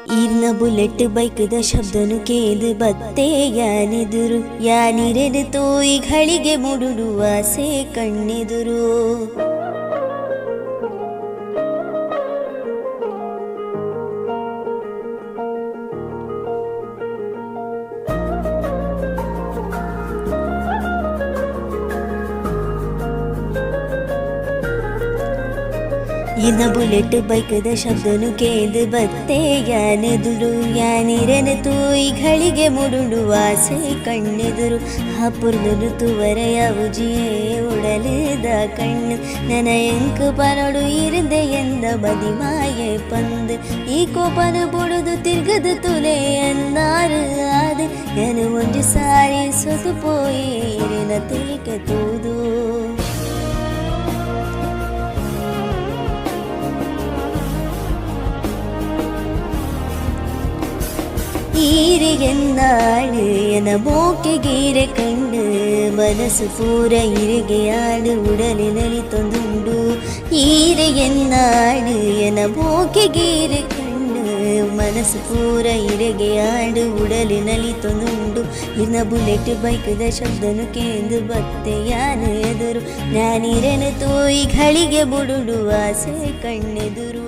ಈರ್ನ ಬುಲೆಟ್ ಬೈಕ್ದ ಶಬ್ದನು ಕೇದು ಬತ್ತೆ ಯಾನೆದುರು ಯಾನಿರೆದು ತೋಯಿ ಘಳಿಗೆ ಮುಡುಡುವ ಆಸೆ ಕಣ್ಣೆದುರು ಇನ್ನ ಬುಲೆಟ್ ಬೈಕ್ದ ಶಬ್ದನು ಕೇದು ಬತ್ತೆ ಯಾನೆದುರು ಯಾನಿರನ ತೂಯಿ ಘಳಿಗೆ ಮುಡುಡುವ ಆಸೆ ಕಣ್ಣೆದುರು ಹಾಪುರ್ದನು ತುವರೆಯ ಉಜಿಯೇ ಉಡಲಿದ ಕಣ್ಣು ನನ ಎಂಕು ಪನೊಡು ಇರುದೆ ಎಂದ ಬದಿಮಾಯೆ ಪಂದು ಈ ಕೋಪನ ಬುಡುದು ತಿರ್ಗದು ತುಲೆ ಎನ್ನಾರು ಆದು ನಾನು ಒಂದು ಸಾರಿ ಸೊತು ಪೋಯಿ ಇರಿನ ತುಲಿಕೆ ತೂದು ಈರೆ ಎನ್ನಾಳು ಎನ ಬೋಕೆಗೀರೆ ಕಂಡು ಮನಸ್ಸು ಪೂರ ಇರಿಗೆಯಾಡು ಉಡಲಿನಲ್ಲಿ ತೊಂದುಂಡು ಈರೆ ಎನ್ನಾಳು ಎನ ಬೋಕೆಗೀರೆ ಕಂಡು ಮನಸ್ಸು ಪೂರ ಇರಿಗೆಯಾಡು ಉಡಲಿನಲ್ಲಿ ತೊಂದುಂಡು ಇನ್ನ ಬುಲೆಟ್ ಬೈಕ್ದ ಶಬ್ದನು ಕೇಂದು ಬತ್ತೆ ಯಾನು ಎದುರು ನಾನಿರೆನು ತೋಯಿ ಘಳಿಗೆ ಬುಡುಡುವ ಆಸೆ ಕಣ್ಣೆದುರು